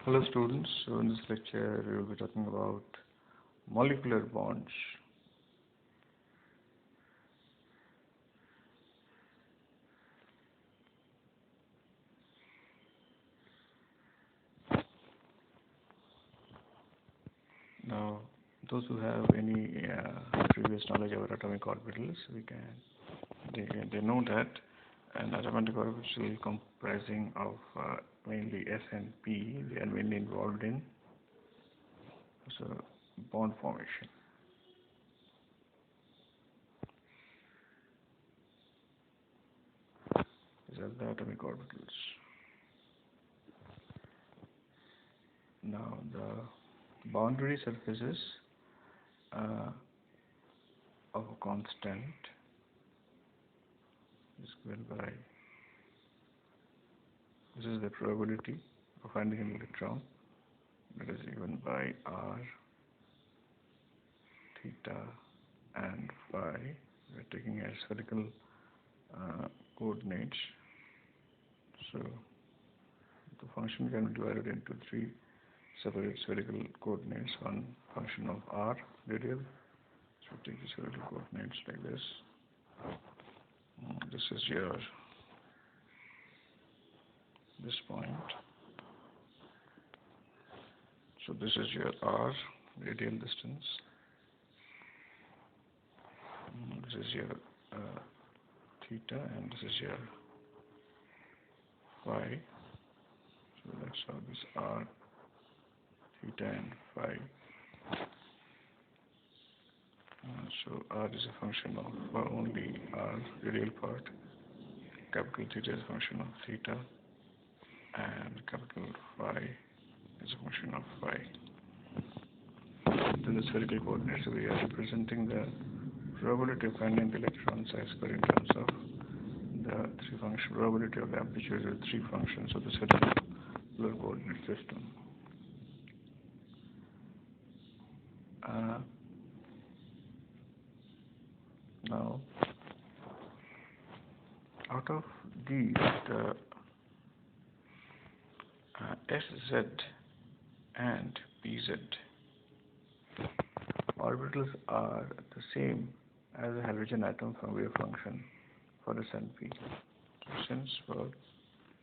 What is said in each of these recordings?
Hello students, so in this lecture we will be talking about molecular bonds. Now those who have any previous knowledge about atomic orbitals, they know that an atomic orbital comprising of mainly S and P, they are mainly involved in bond formation. These are the atomic orbitals. Now the boundary surfaces of a constant is given by, this is the probability of finding an electron, that is given by r, theta and phi. We are taking as spherical coordinates, so the function can be divided into three separate spherical coordinates. One function of r, radial, so take the spherical coordinates like this. This is this point, so this is your r, radial distance. This is your theta and this is your phi. So that's how this r, theta and phi. So r is a function of only r, radial part. Capital theta is a function of theta, and capital phi is a function of phi. Then the spherical coordinates, so we are representing the probability of finding the electron size square in terms of the three function probability of the amplitude with three functions of the spherical coordinate system. Now, out of these, the Sz and Pz orbitals are the same as a halogen atom from wave function for S and P. So since for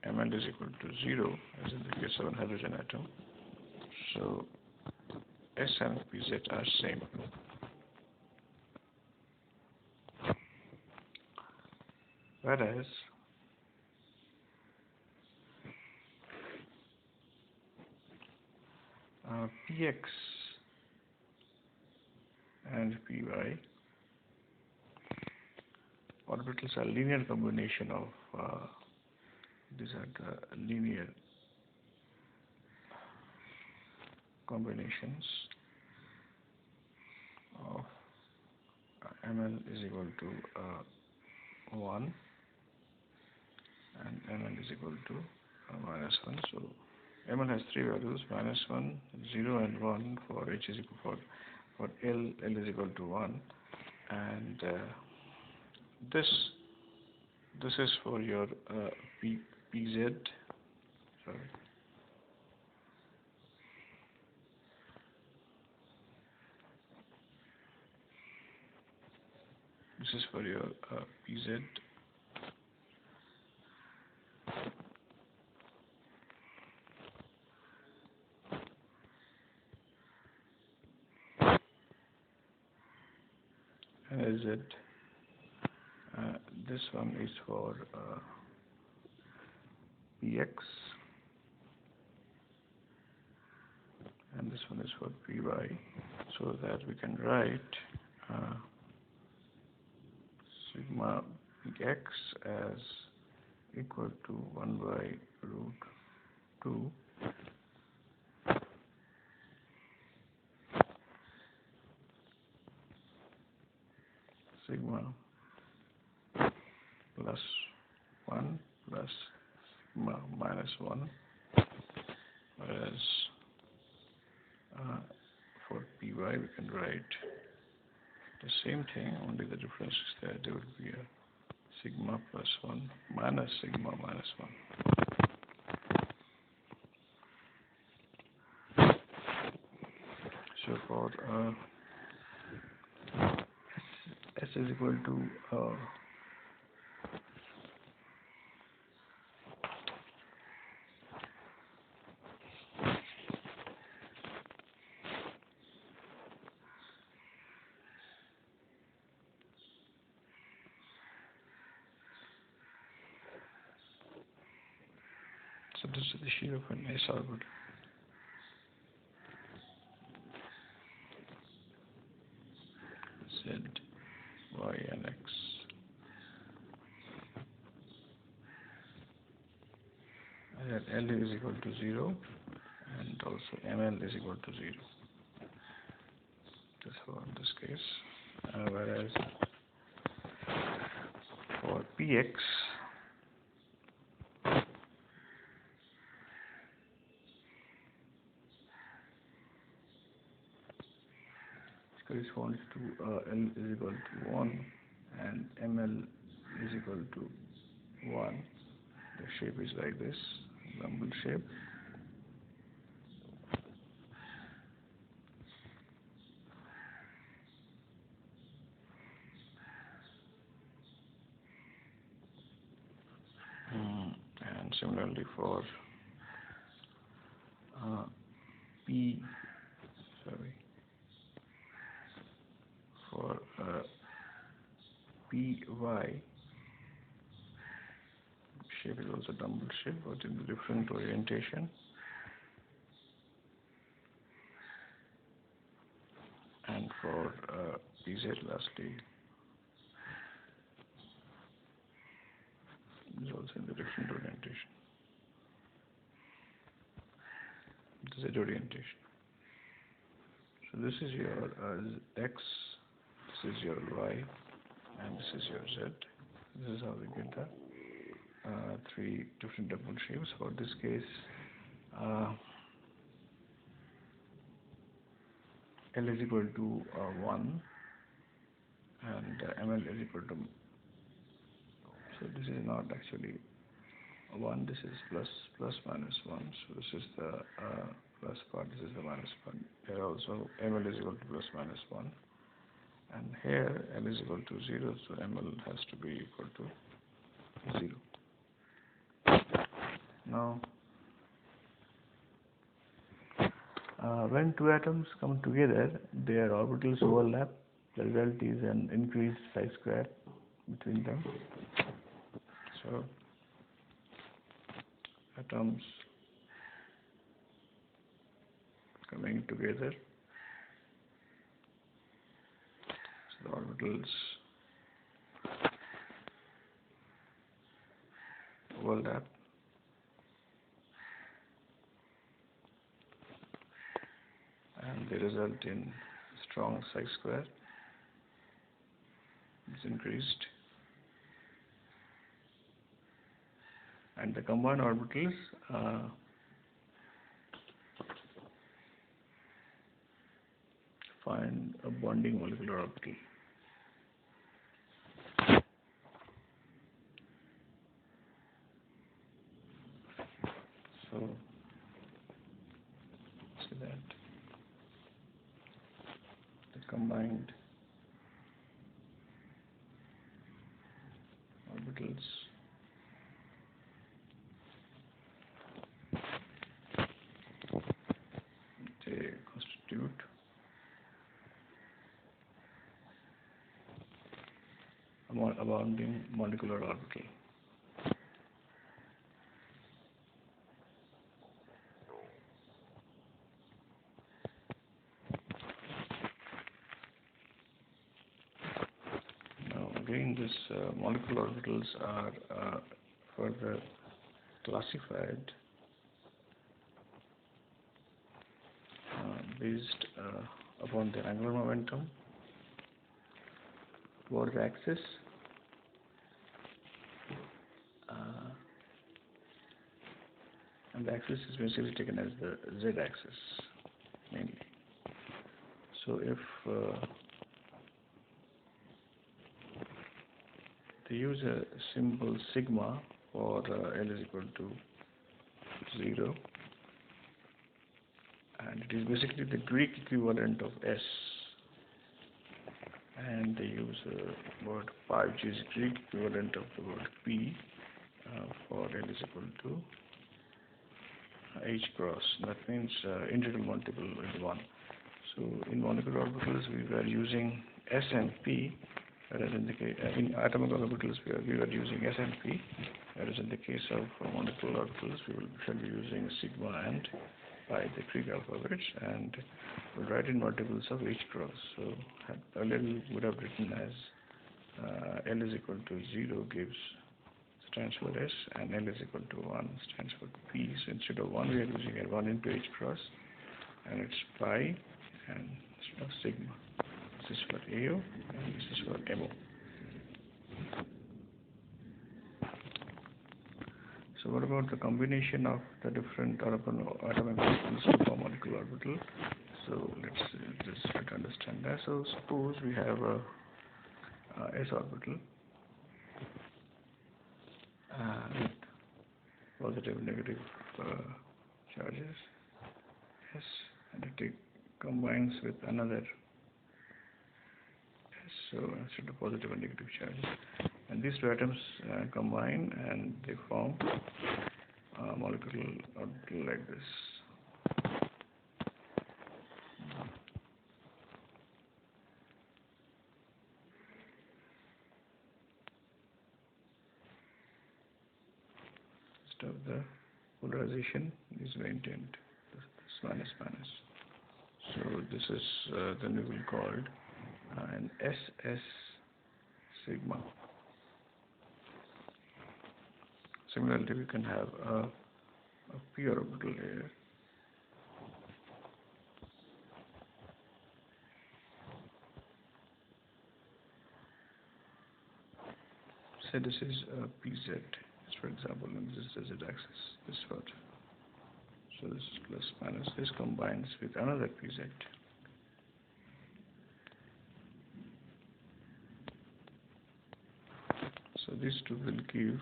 Ml is equal to 0, as in the case of a halogen atom, so S and Pz are same. Whereas Px and Py orbitals are linear combination of these are the linear combinations of Ml is equal to 1 and Ml is equal to minus 1. So Ml has three values, minus 1, 0 and 1 for H is equal for L is equal to 1, and this is for your Pz. Sorry. This is for your Pz. And Lz. This one is for Px, and this one is for Py, so that we can write sigma Px as equal to 1 by root 2 sigma plus 1 plus sigma minus 1, whereas for Py we can write the same thing, only the difference is that there would be a sigma plus 1 minus sigma minus 1. So for S is equal to so this is the shear of an S orbital. Z, Y, and X. And that L is equal to 0, and also ML is equal to 0. This for this case. Whereas for PX, corresponds to L is equal to 1 and ML is equal to 1. The shape is like this, lumbar shape. And similarly for PY, shape is also dumbbell shape, but in different orientation. And for PZ lastly, is also in the different orientation. Z orientation. So this is your X, this is your Y, and this is your Z. This is how we get the three different double shapes. For this case, L is equal to 1 and ML is equal to, so this is not actually 1, this is plus minus 1, so this is the plus part, this is the minus part. Here also ML is equal to plus minus 1, and here L is equal to 0, so ML has to be equal to 0. Now when two atoms come together, their orbitals overlap. The result is an increased psi square between them. So atoms coming together, so the orbitals overlap, and they result in strong psi square. It's increased, and the combined orbitals find a bonding molecular orbital. So see that the combined orbitals they constitute a bonding molecular orbital. Again, these molecular orbitals are further classified based upon the angular momentum towards the axis, and the axis is basically taken as the z-axis mainly. So if they use a symbol sigma for L is equal to 0, and it is basically the Greek equivalent of S. And they use the word pi, which is Greek equivalent of the word P for L is equal to H cross. That means integral multiple with 1. So in molecular orbitals we were using S and P, whereas in the case in atomic orbitals we were using S and P, whereas in the case of molecular orbitals we shall be using sigma and pi, the Greek alphabets, and we'll write in multiples of H cross. So earlier we would have written as L is equal to 0 stands for S, and L is equal to 1 stands for P. So instead of 1 we are using a 1 into H cross, and it's pi and instead of sigma. This is for AO and this is for MO. So what about the combination of the different atomic orbitals to form molecular orbital? So let's just try to understand that. So suppose we have a S orbital with positive and negative charges S, and it combines with another S, so instead of positive and negative charges, and these two atoms combine and they form a molecular orbital like this. Of the polarization is maintained, this minus. So this is then we will call an SS sigma. Similarly, we can have a p orbital here. Say this is a pz, for example, and this is the z axis, this part. So this is plus minus. This combines with another pz. So these two will give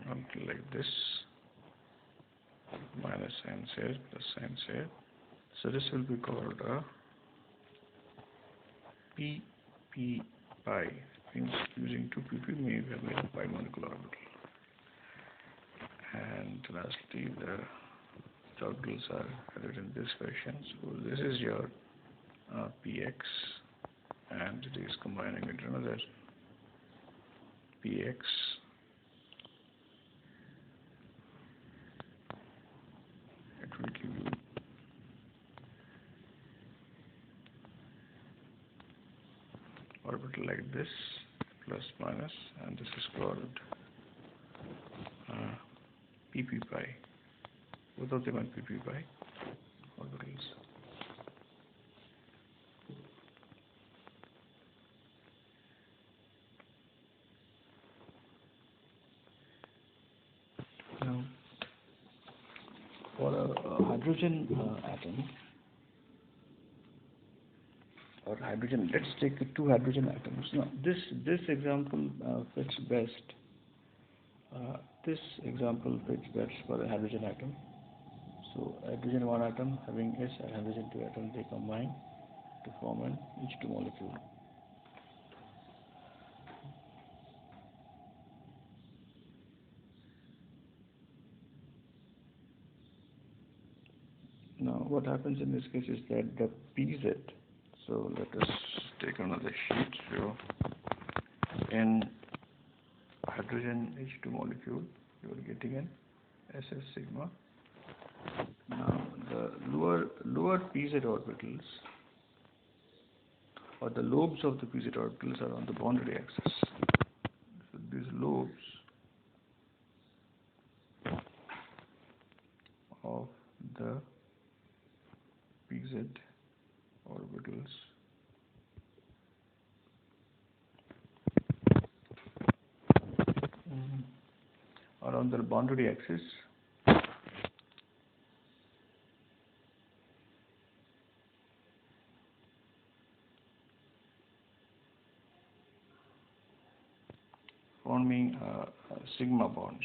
something like this, minus sign here, plus sign here. So this will be called a PP pi. Means using 2 pp we have made a pi molecular orbital. And lastly, the orbitals are added in this fashion. So this is your px, and it is combining with another px. It will give you orbital like this, plus minus, and this is called pp pi. Both of them are pp pi orbitals. Now, for a hydrogen atom, or hydrogen, let's take 2 hydrogen atoms. Now, this example fits best. This example fits best for a hydrogen atom. So, hydrogen 1 atom having S and hydrogen 2 atom, they combine to form an H2 molecule. Now, what happens in this case is that the pz. So let us take another sheet. So in hydrogen H2 molecule, you are getting an SS sigma. Now the lower pz orbitals, or the lobes of the pz orbitals, are on the boundary axis. So these lobes of the pz orbitals are on the boundary axis, forming sigma bonds.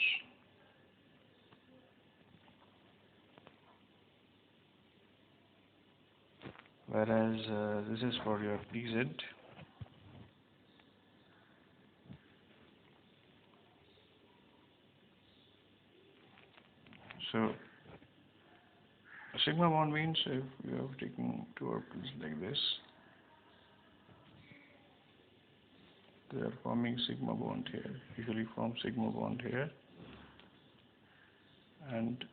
whereas this is for your PZ. So a sigma bond means if you have taken two orbitals like this, they are forming sigma bond here. Usually form sigma bond here and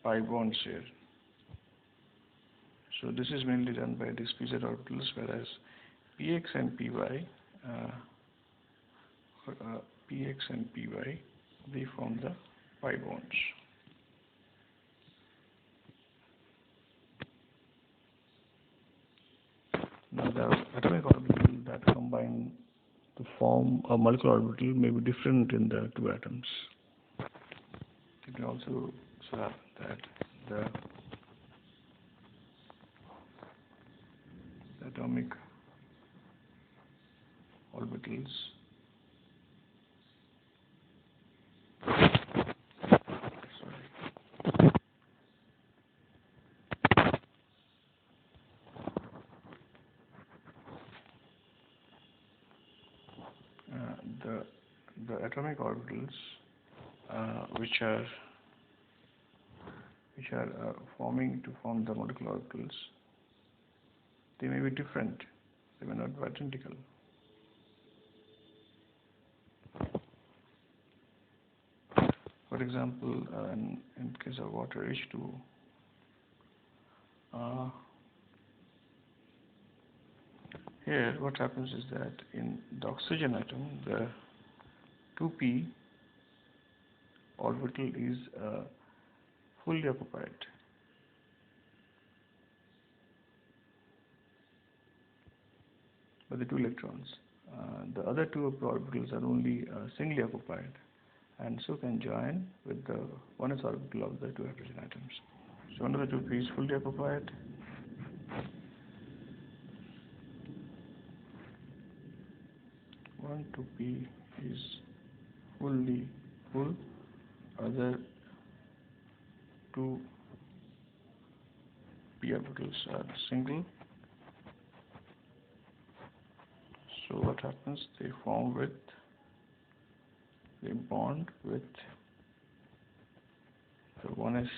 pi bonds here. So this is mainly done by these PZ orbitals, whereas Px and Py, Px and Py, they form the pi bonds. Now the atomic orbital that combine to form a molecular orbital may be different in the two atoms. It can also happen that the atomic orbitals the atomic orbitals which are forming to form the molecular orbitals, they may be different, they may not be identical. For example, in case of water H2, here what happens is that in the oxygen atom, the 2p orbital is fully occupied. By the two electrons. The other two of the orbitals are only singly occupied and so can join with the 1s orbital of the two hydrogen atoms. So one of the two p is fully occupied, one 2p is fully full, other two p orbitals are single. So what happens? They bond with the 1s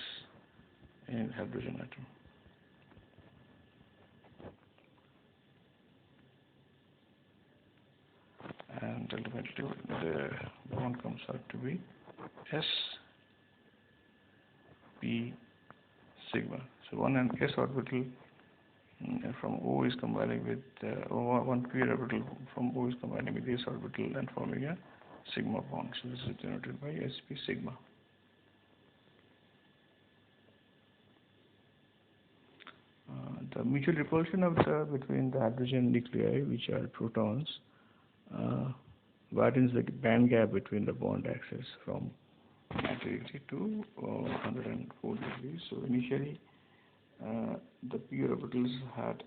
in hydrogen atom. And ultimately the bond comes out to be sp sigma. So one and s orbital from O is combining with one p orbital from O is combining with s orbital and forming a sigma bond. So this is denoted by sp sigma. The mutual repulsion of between the hydrogen nuclei, which are protons, widens the band gap between the bond axes from 90 degrees to 104 degrees. So initially, the p orbitals had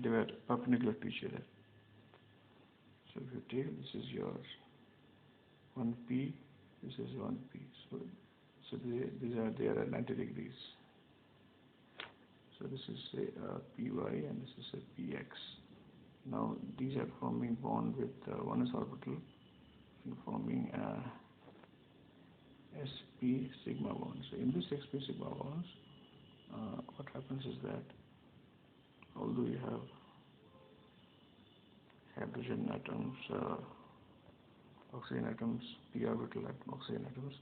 they were perpendicular to each other. So if you take this is your 1p, this is 1p. So they are at 90 degrees. So this is say py and this is a px. Now these are forming bond with 1s orbital and forming sp sigma bond. So in this sp sigma bonds, what happens is that although you have hydrogen atoms, oxygen atoms, p orbital oxygen atoms,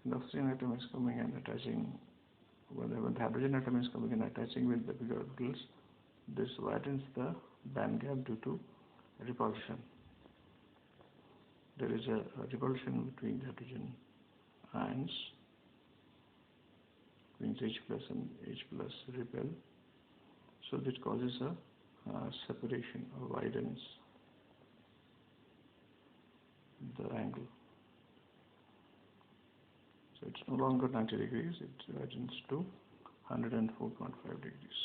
the oxygen atom is coming and attaching. When the hydrogen atom is coming and attaching with the p orbitals, this widens the band gap due to repulsion. There is a repulsion between the hydrogen ions, means H plus and H plus repel. So this causes a separation or widens the angle. So it's no longer 90 degrees, it widens to 104.5 degrees.